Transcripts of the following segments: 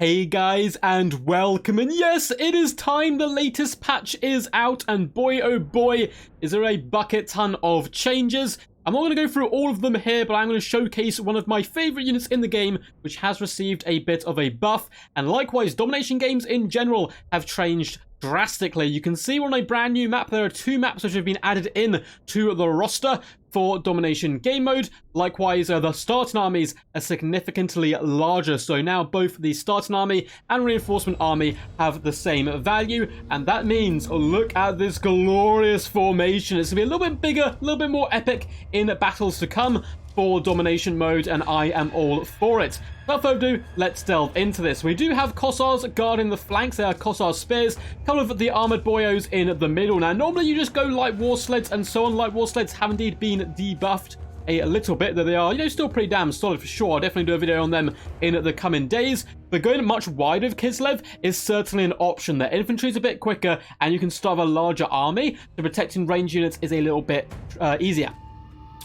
Hey guys, and welcome, and yes, it is time. The latest patch is out, and boy oh boy, is there a bucket ton of changes. I'm not going to go through all of them here, but I'm going to showcase one of my favorite units in the game, which has received a bit of a buff, and likewise, domination games in general have changed drastically. You can see we're on a brand new map. There are two maps which have been added in to the roster for domination game mode. Likewise, the starting armies are significantly larger, so now both the starting army and reinforcement army have the same value, and that means look at this glorious formation. It's gonna be a little bit bigger, a little bit more epic in battles to come for domination mode, and I am all for it. Without further ado, let's delve into this. We do have Kossars guarding the flanks. There are Kossar spears, a couple of the armored boyos in the middle. Now, normally you just go light war sleds and so on. Light war sleds have indeed been debuffed a little bit, though they are, still pretty damn solid for sure. I'll definitely do a video on them in the coming days. But going much wider with Kislev is certainly an option. Their infantry is a bit quicker, and you can starve a larger army, so protecting range units is a little bit easier.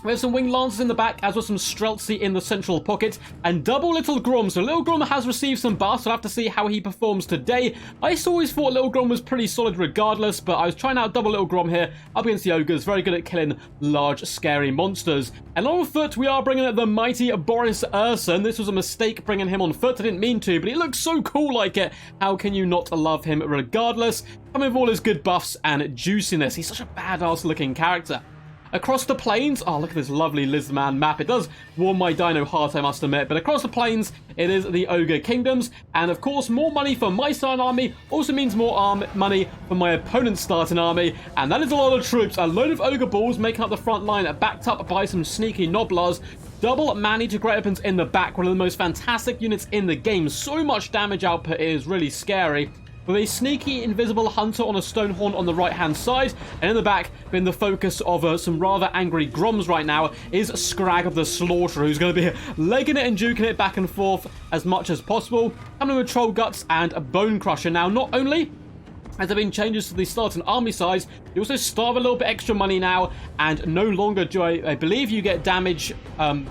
We have some winged lancers in the back, as well as some streltsy in the central pocket, and double little GROM. So little GROM has received some buffs. We'll have to see how he performs today. I always thought little GROM was pretty solid regardless, but I was trying out double little GROM here up against the ogres. Very good at killing large, scary monsters. And on foot, we are bringing the mighty Boris Urson. This was a mistake bringing him on foot. I didn't mean to, but he looks so cool like it. How can you not love him regardless? Coming with all his good buffs and juiciness. He's such a badass looking character. Across the plains, oh, look at this lovely Lizman map. It does warm my dino heart, I must admit. But across the plains, it is the Ogre Kingdoms. And of course, more money for my starting army also means more money for my opponent's starting army. And that is a lot of troops. A load of Ogre balls making up the front line, backed up by some sneaky Noblars. Double Manny to Great Weapons in the back. One of the most fantastic units in the game. So much damage output is really scary. With a sneaky invisible hunter on a stone horn on the right-hand side, and in the back, being the focus of some rather angry Groms right now, is Scrag of the Slaughterer, who's going to be legging it and juking it back and forth as much as possible. Coming with Troll Guts and a Bone Crusher. Now, not only has there been changes to the starting army size, you also starve a little bit extra money now, and no longer do I believe you get damage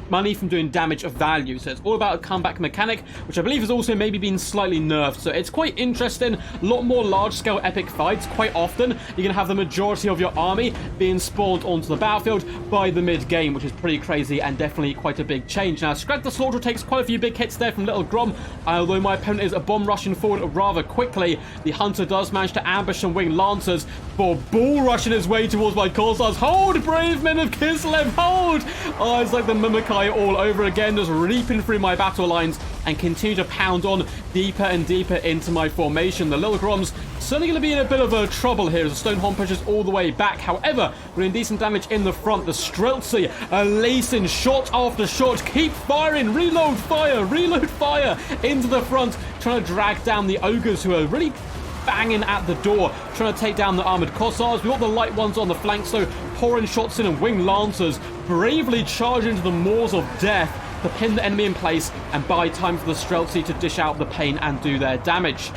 money from doing damage of value. So it's all about a comeback mechanic, which I believe has also maybe been slightly nerfed. So it's quite interesting. A lot more large-scale epic fights. Quite often, you're going to have the majority of your army being spawned onto the battlefield by the mid-game, which is pretty crazy and definitely quite a big change. Now, Scrag the Slaughterer takes quite a few big hits there from Little GROM, although my opponent is a bomb rushing forward rather quickly. The Hunter does manage to ambush some winged lancers for bull rushing his way towards my Kossars. Hold, brave men of Kislev, hold! Oh, it's like the Mimikai all over again, just reaping through my battle lines and continue to pound on deeper and deeper into my formation. The little Groms certainly going to be in a bit of a trouble here as the stone horn pushes all the way back. However, we're in decent damage in the front. The streltsy are lacing shot after shot. Keep firing, reload fire into the front, trying to drag down the ogres who are really banging at the door, trying to take down the armored Kossars. We've got the light ones on the flank, so pouring shots in, and winged lancers bravely charge into the maws of death to pin the enemy in place and buy time for the streltsy to dish out the pain and do their damage.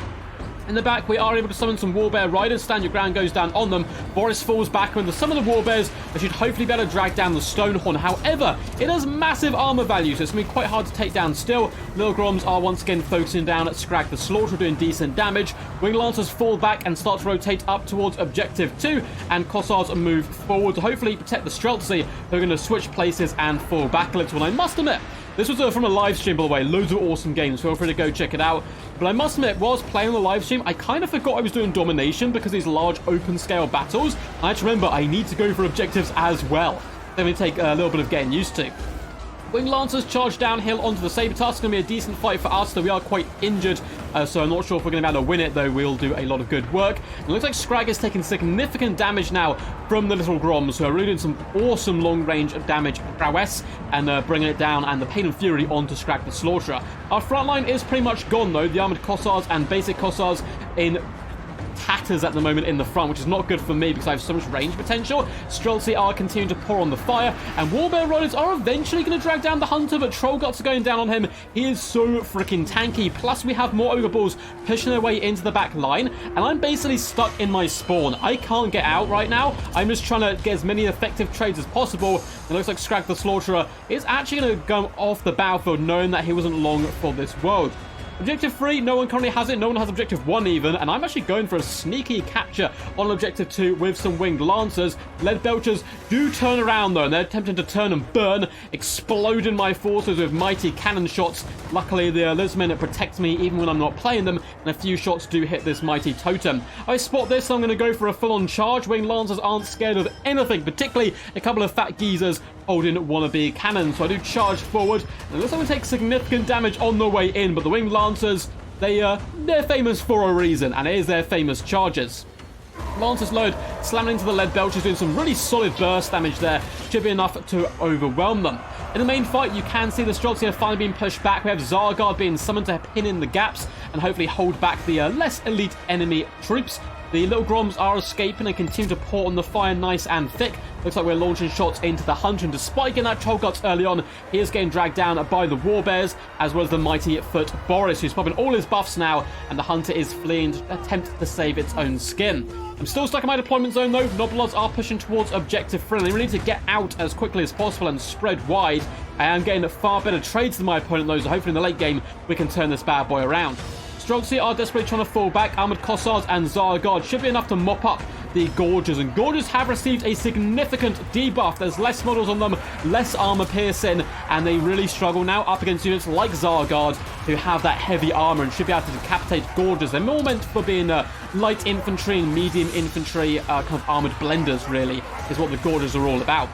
In the back, we are able to summon some Warbear Riders. Stand your ground goes down on them. Boris falls back into some of the Warbears, but should hopefully be able to drag down the Stonehorn. However, it has massive armor value, so it's going to be quite hard to take down still. Little Groms are once again focusing down at Scrag the Slaughterer, doing decent damage. Wing Lancers fall back and start to rotate up towards Objective 2, and Kossars move forward to hopefully protect the Streltsy. They're going to switch places and fall back a little. And I must admit, this was from a live stream, by the way. Loads of awesome games. Feel free to go check it out. But I must admit, whilst playing on the live stream, I kind of forgot I was doing domination because these large open-scale battles. I had to remember I need to go for objectives as well. Let me take a little bit of getting used to. Wing Lancers charge downhill onto the Saber Tusk. It's going to be a decent fight for us, though we are quite injured, so I'm not sure if we're going to be able to win it, though we'll do a lot of good work. It looks like Scrag is taking significant damage now from the little Groms, who are really doing some awesome long-range damage prowess and bringing it down, and the Pain and Fury onto Scrag the Slaughterer. Our front line is pretty much gone, though. The armored Kossars and basic Kossars in tatters at the moment in the front, which is not good for me because I have so much range potential. Streltsy are continuing to pour on the fire, and Warbear Riders are eventually going to drag down the Hunter, but Troll Guts are going down on him. He is so freaking tanky. Plus, we have more Ogre Balls pushing their way into the back line, and I'm basically stuck in my spawn. I can't get out right now. I'm just trying to get as many effective trades as possible. It looks like Scrag the Slaughterer is actually going to go off the battlefield, knowing that he wasn't long for this world. Objective 3, no one currently has it. No one has Objective 1 even. And I'm actually going for a sneaky capture on Objective 2 with some Winged Lancers. Lead Belchers do turn around though, and they're attempting to turn and burn, exploding my forces with mighty cannon shots. Luckily, the Lisman protects me even when I'm not playing them, and a few shots do hit this mighty totem. I spot this, so I'm going to go for a full-on charge. Winged Lancers aren't scared of anything, particularly a couple of fat geezers holding wannabe cannons. So I do charge forward, and it looks like we take significant damage on the way in, but the Winged Lancers, they're famous for a reason, and it is their famous charges. Lancers load, slamming into the Lead Belchers, doing some really solid burst damage there. Should be enough to overwhelm them. In the main fight, you can see the Streltsy are finally being pushed back. We have Zargard being summoned to pin in the gaps and hopefully hold back the less elite enemy troops. The little Groms are escaping and continue to pour on the fire nice and thick. Looks like we're launching shots into the Hunter, and despite getting that Troll Guts early on, he is getting dragged down by the Warbears, as well as the mighty Foot Boris, who's popping all his buffs now, and the Hunter is fleeing to attempt to save its own skin. I'm still stuck in my deployment zone though. Noblars are pushing towards Objective 3, and they really need to get out as quickly as possible and spread wide. I am getting far better trades than my opponent though, so hopefully in the late game we can turn this bad boy around. Streltsy are desperately trying to fall back. Armored Kossars and Zargard should be enough to mop up the Gorges, and Gorges have received a significant debuff. There's less models on them, less armor piercing, and they really struggle now up against units like Zargard, who have that heavy armor and should be able to decapitate Gorges. They're more meant for being light infantry and medium infantry, kind of armored blenders, really, is what the Gorges are all about.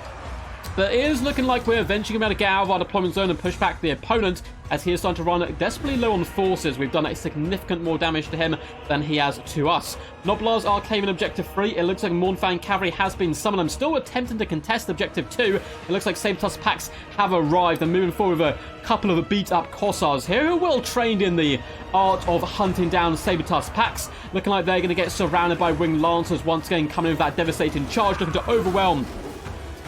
But it is looking like we're eventually going to get out of our deployment zone and push back the opponent, as he is starting to run desperately low on forces. We've done a significant more damage to him than he has to us. Noblars are claiming Objective 3. It looks like Mournfang Cavalry has been summoned. I'm still attempting to contest Objective 2. It looks like Sabertusk packs have arrived and moving forward with a couple of beat-up Kossars here who are well trained in the art of hunting down Sabertusk packs. Looking like they're going to get surrounded by Winged Lancers once again, coming in with that devastating charge, looking to overwhelm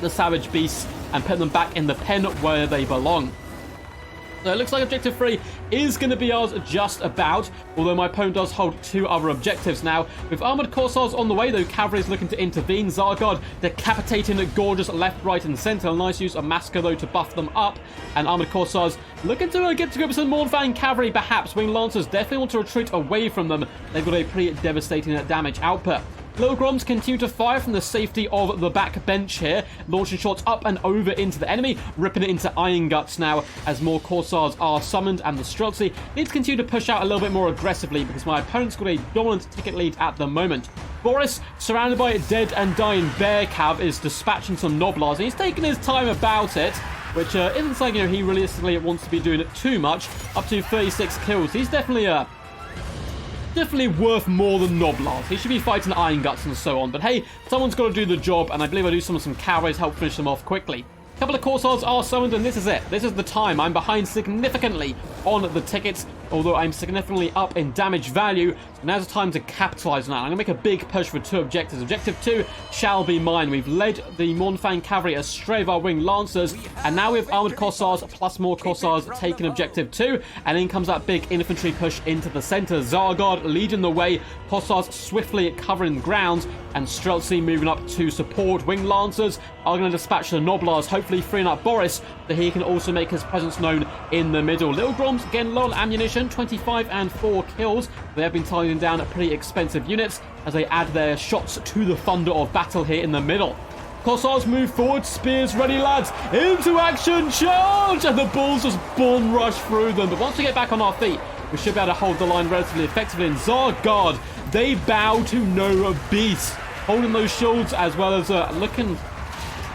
the savage beasts and put them back in the pen where they belong. So it looks like Objective 3 is going to be ours just about, although my opponent does hold two other objectives now. With Armored Kossars on the way, though, Cavalry is looking to intervene. Zargard decapitating Gorgeous left, right, and centre. A nice use of Massacre, though, to buff them up. And Armored Kossars looking to get to grips with Mournfang Cavalry, perhaps. Winged Lancers definitely want to retreat away from them. They've got a pretty devastating damage output. Little Groms continue to fire from the safety of the back bench here, launching shots up and over into the enemy, ripping it into Iron Guts now as more Kossars are summoned, and the Streltsy need to continue to push out a little bit more aggressively because my opponent's got a dominant ticket lead at the moment. Boris, surrounded by dead and dying Bear Cav, is dispatching some Noblars, and he's taking his time about it, which isn't something he realistically wants to be doing it too much. Up to 36 kills. He's definitely worth more than Noblars. He should be fighting Iron Guts and so on. But hey, someone's got to do the job, and I believe I do some cavalry to help finish them off quickly. A couple of Kossars are summoned, and this is it. This is the time. I'm behind significantly on the tickets, although I'm significantly up in damage value. So now's the time to capitalize on that. I'm going to make a big push for two objectives. Objective 2 shall be mine. We've led the Mournfang Cavalry astray of our Winged Lancers, and now we have Armored Kossars plus more Kossars taking Objective 2, and in comes that big infantry push into the center. Zargard leading the way, Kossars swiftly covering ground, and Streltsy moving up to support. Winged Lancers are going to dispatch the Noblars, hopefully freeing up Boris, so he can also make his presence known in the middle. Little Groms again low on ammunition, 25 and 4 kills. They have been tidying down pretty expensive units as they add their shots to the thunder of battle here in the middle. Kossars move forward, spears ready, lads, into action, charge! And the bulls just bum rush through them. But once we get back on our feet, we should be able to hold the line relatively effectively. And Zargard, they bow to no beast, holding those shields as well as looking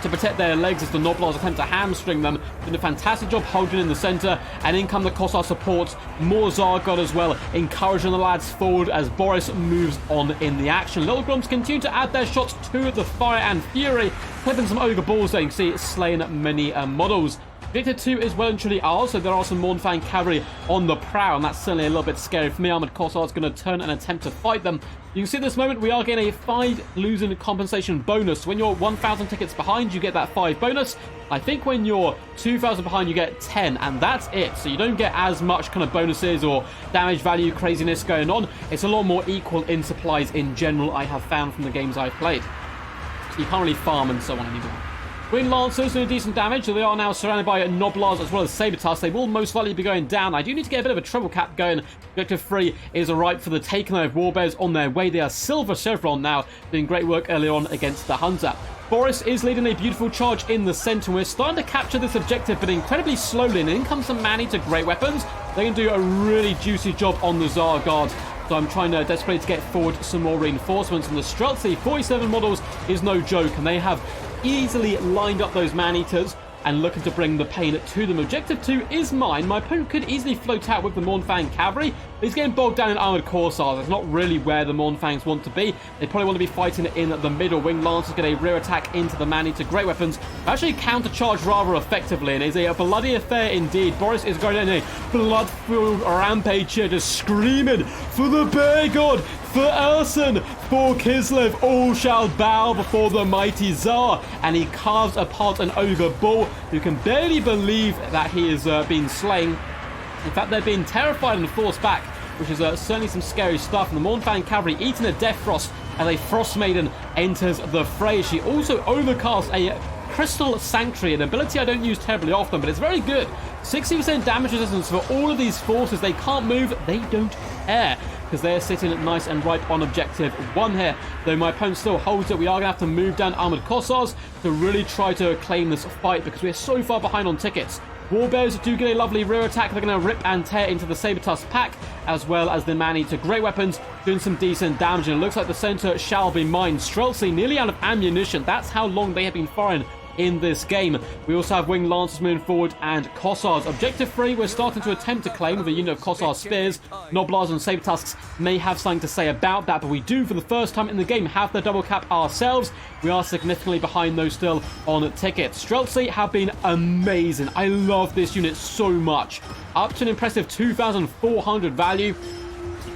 to protect their legs as the Noblars attempt to hamstring them. Doing a fantastic job holding in the center, and in come the Kossar supports. More Zargard as well, encouraging the lads forward as Boris moves on in the action. Little Groms continue to add their shots to the fire and fury, clipping some Ogre balls there. You can see it's slaying many models. Objective 2 is well and truly ours, so there are some Mournfang Cavalry on the prowl, and that's certainly a little bit scary for me. Armored Kossar is going to turn and attempt to fight them. You can see at this moment we are getting a 5 losing compensation bonus. When you're 1,000 tickets behind, you get that 5 bonus. I think when you're 2,000 behind, you get 10, and that's it. So you don't get as much kind of bonuses or damage value craziness going on. It's a lot more equal in supplies in general, I have found from the games I've played. So you can't really farm and so on anymore. Wing Lancers doing decent damage. They are now surrounded by Noblars as well as Sabertusk. They will most likely be going down. I do need to get a bit of a treble cap going. Objective 3 is ripe for the taking of Warbears on their way. They are Silver Chevron now, doing great work early on against the Hunter. Boris is leading a beautiful charge in the center. We're starting to capture this objective, but incredibly slowly. And in comes some man-eater great weapons. They can do a really juicy job on the Tsar Guard. So I'm trying to desperately to get forward some more reinforcements. And the Streltsy 47 models is no joke. And they have easily lined up those man-eaters and looking to bring the pain to them. Objective 2 is mine. My opponent could easily float out with the Mournfang cavalry, but he's getting bogged down in armored corsairs. It's not really where the Mournfangs want to be. They probably want to be fighting in the middle. Wing Lancers get a rear attack into the man-eater great weapons, actually countercharge rather effectively, and it's a bloody affair indeed. Boris is going in a blood-filled rampage here, just screaming for the bear god, for Urson, for Kislev, all shall bow before the mighty Tsar. And he carves apart an ogre bull who can barely believe that he is being slain. In fact, they're being terrified and forced back, which is certainly some scary stuff. And the Mournfang cavalry eating a death frost as a frost maiden enters the fray. She also overcasts a Crystal Sanctuary, an ability I don't use terribly often, but it's very good. 60% damage resistance for all of these forces. They can't move, they don't care, because they're sitting nice and ripe on objective 1 here. Though my opponent still holds it, we are going to have to move down armored corsairs to really try to claim this fight, because we're so far behind on tickets. Warbears do get a lovely rear attack. They're going to rip and tear into the Sabertusk pack, as well as the man-eater great weapons, doing some decent damage. And it looks like the center shall be mine. Streltsy nearly out of ammunition. That's how long they have been firing in this game. We also have Wing Lancers moving forward and Cossars. Objective 3, we're starting to attempt to claim with a unit of Cossar Spears. Noblars and Sabertusks may have something to say about that, but we do, for the first time in the game, have the double cap ourselves. We are significantly behind those still on tickets. Streltsy have been amazing. I love this unit so much. Up to an impressive 2,400 value.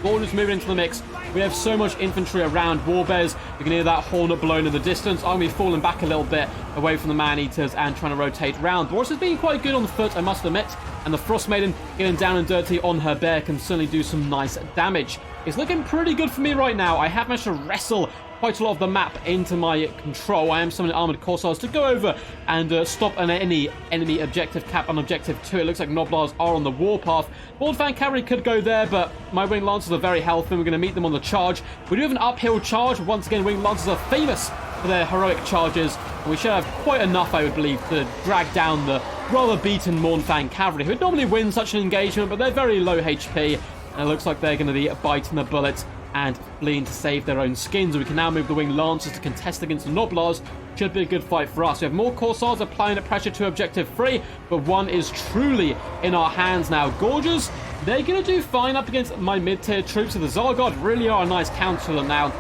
Borders moving into the mix. We have so much infantry around Warbears. You can hear that horn blown in the distance. I'm going to be falling back a little bit away from the man-eaters and trying to rotate around. Boris has been quite good on the foot, I must admit. And the Frost Maiden getting down and dirty on her bear can certainly do some nice damage. It's looking pretty good for me right now. I have managed to wrestle quite a lot of the map into my control. I am summoning armored corsairs to go over and stop any enemy objective cap on objective 2. It looks like Noblars are on the warpath. Mournfang cavalry could go there, but my Wing Lancers are very healthy, and we're going to meet them on the charge. We do have an uphill charge. Once again, Wing Lancers are famous for their heroic charges, and we should have quite enough, I would believe, to drag down the rather beaten Mournfang cavalry, who would normally win such an engagement, but they're very low HP, and it looks like they're going to be biting the bullet and fleeing to save their own skins. We can now move the Wing Lancers to contest against the Noblars. Should be a good fight for us. We have more Corsairs applying pressure to objective 3, but 1 is truly in our hands now. Gorges, they're going to do fine up against my mid-tier troops. So the Tsar Guard really are a nice counter to them now.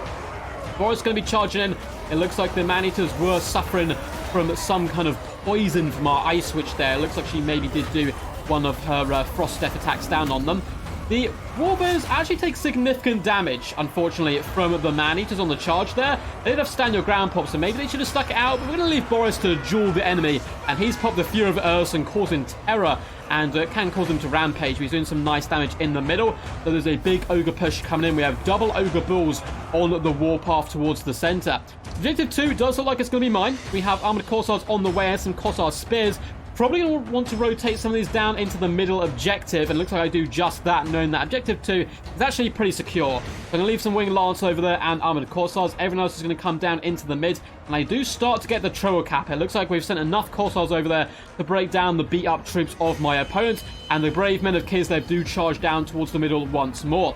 Boris is going to be charging in. It looks like the man-eaters were suffering from some kind of poison from our ice switch there. It looks like she maybe did do one of her frost death attacks down on them. The Warbears actually take significant damage, unfortunately, from the man-eaters on the charge there. They did have stand your ground pop, so maybe they should have stuck it out, but we're going to leave Boris to duel the enemy, and he's popped the Fury of Urson, causing terror, and can cause him to rampage. He's doing some nice damage in the middle, so there's a big ogre push coming in. We have double ogre bulls on the warpath towards the center. Objective 2 does look like it's going to be mine. We have armored corsairs on the way and some corsar spears. Probably going to want to rotate some of these down into the middle objective, and it looks like I do just that, knowing that objective 2 is actually pretty secure. I'm going to leave some Wing Lance over there and armored corsairs. Everyone else is going to come down into the mid, and I do start to get the treble cap. It looks like we've sent enough corsairs over there to break down the beat-up troops of my opponent, and the brave men of Kislev do charge down towards the middle once more.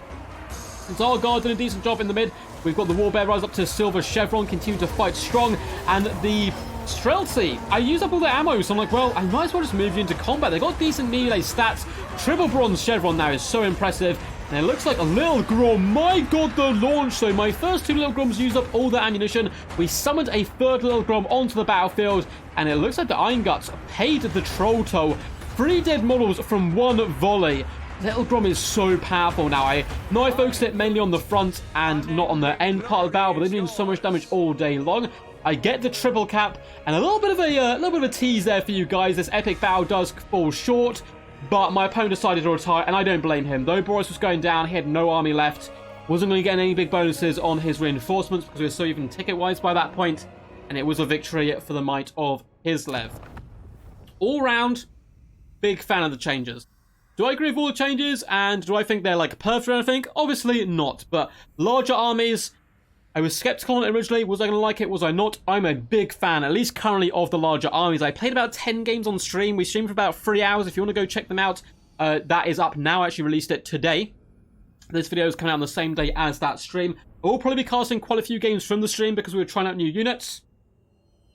Since our guard did a decent job in the mid, we've got the Warbear rise up to Silver Chevron, continue to fight strong, and the Streltsy, I used up all the ammo, so I'm like, well, I might as well just move you into combat. They've got decent melee stats. Triple Bronze Chevron now is so impressive. And it looks like a little Grom. My god, the launch. So my first 2 little Groms used up all the ammunition. We summoned a 3rd little Grom onto the battlefield. And it looks like the Iron Guts paid the troll toll. 3 dead models from 1 volley. Little Grom is so powerful now. I know I focused it mainly on the front and not on the end part of the battle, but they're doing so much damage all day long. I get the triple cap, and a little bit of a tease there for you guys. This epic battle does fall short, but my opponent decided to retire, and I don't blame him. Though Boris was going down, he had no army left. Wasn't going to get any big bonuses on his reinforcements because we were so even ticket-wise by that point. and it was a victory for the might of Kislev. All round, big fan of the changes. Do I agree with all the changes, and do I think they're like perfect or anything? Obviously not, but larger armies, I was skeptical on it originally. Was I going to like it? Was I not? I'm a big fan, at least currently, of the larger armies. I played about 10 games on stream. We streamed for about 3 hours. If you want to go check them out, that is up now. I actually released it today. This video is coming out on the same day as that stream. I will probably be casting quite a few games from the stream because we were trying out new units.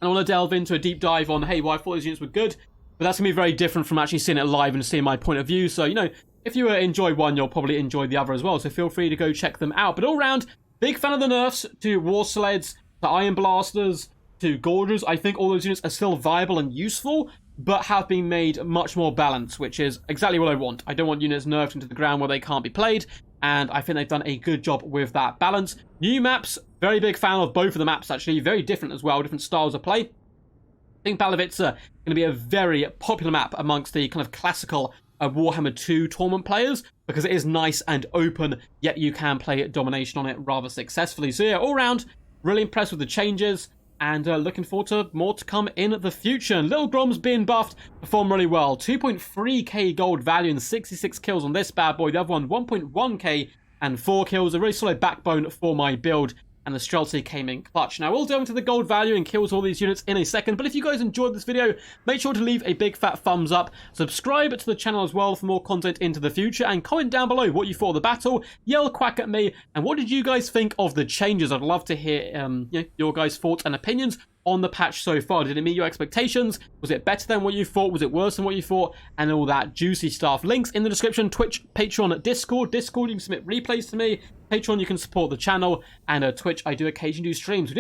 And I want to delve into a deep dive on, hey, why I thought those units were good. But that's going to be very different from actually seeing it live and seeing my point of view. So, you know, if you enjoy one, you'll probably enjoy the other as well. So feel free to go check them out. But all around, big fan of the nerfs to War Sleds, to Iron Blasters, to Gorges. I think all those units are still viable and useful, but have been made much more balanced, which is exactly what I want. I don't want units nerfed into the ground where they can't be played, and I think they've done a good job with that balance. New maps, very big fan of both of the maps, actually. Very different as well, different styles of play. I think Balovitsa going to be a very popular map amongst the kind of classical Warhammer 2 tournament players, because it is nice and open, yet you can play domination on it rather successfully. So yeah, all round, really impressed with the changes, and looking forward to more to come in the future. And Little Grom's being buffed, performed really well. 2.3k gold value and 66 kills on this bad boy. The other one, 1.1k and 4 kills. A really solid backbone for my build. And the Streltsy came in clutch. Now, we'll delve into the gold value and kills all these units in a second, but if you guys enjoyed this video, make sure to leave a big fat thumbs up, subscribe to the channel as well for more content into the future, and comment down below what you thought of the battle, yell quack at me, and what did you guys think of the changes? I'd love to hear your guys' thoughts and opinions on the patch so far. Did it meet your expectations? Was it better than what you thought? Was it worse than what you thought? And all that juicy stuff. Links in the description. Twitch, Patreon, Discord. Discord, you can submit replays to me. Patreon, you can support the channel. And Twitch, I do occasionally do streams.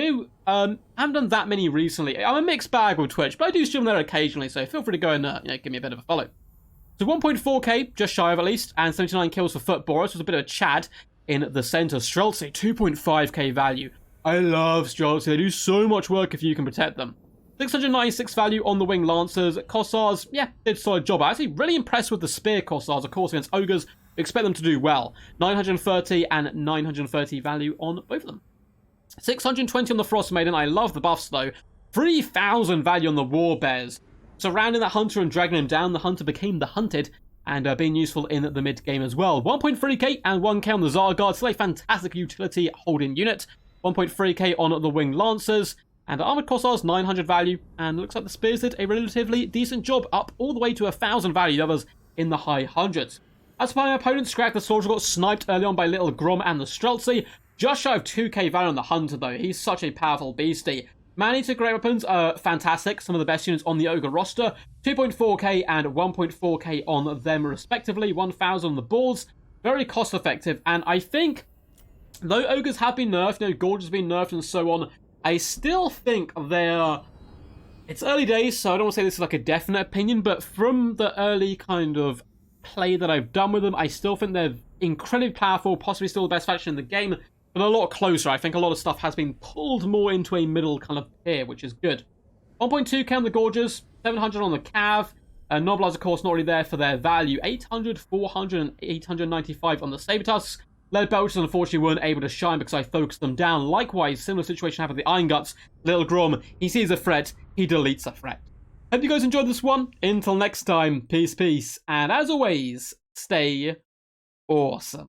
I haven't done that many recently. I'm a mixed bag with Twitch, but I do stream there occasionally, so feel free to go and give me a bit of a follow. So 1.4k, just shy of at least, and 79 kills for Foot Boris was a bit of a Chad in the center. Streltsy, 2.5k value. I love Streltsy. They do so much work if you can protect them. 696 value on the Wing Lancers. Kossars, yeah, did a solid job. I'm actually really impressed with the Spear Kossars, of course, against Ogres. Expect them to do well. 930 and 930 value on both of them. 620 on the Frost Maiden. I love the buffs, though. 3,000 value on the War Bears. Surrounding that Hunter and dragging him down, the Hunter became the Hunted, and being useful in the mid-game as well. 1.3k and 1k on the Zargard. Still a fantastic utility holding unit. 1.3k on the Wing Lancers, and Armored Kossars 900 value, and looks like the Spears did a relatively decent job, up all the way to 1,000 value, the others in the high hundreds. As for my opponent, Scrag the Soldier got sniped early on by Little Grom and the Streltsy, just shy of 2k value on the Hunter though. He's such a powerful beastie. Man-Eater Great Weapons are fantastic, some of the best units on the Ogre roster. 2.4k and 1.4k on them respectively, 1,000 on the Balls. Very cost effective, and I think, though Ogres have been nerfed, Gorge has been nerfed and so on, I still think they're... It's early days, so I don't want to say this is like a definite opinion, but from the early kind of play that I've done with them, I still think they're incredibly powerful, possibly still the best faction in the game, but a lot closer. I think a lot of stuff has been pulled more into a middle kind of tier, which is good. 1.2k on the Gorges, 700 on the Cav, Noblars, of course, not really there for their value. 800, 400, and 895 on the Sabertusks. Lead Belchers, unfortunately, weren't able to shine because I focused them down. Likewise, similar situation happened with the Iron Guts. Little Grom, he sees a threat, he deletes a threat. Hope you guys enjoyed this one. Until next time, peace, peace. And as always, stay awesome.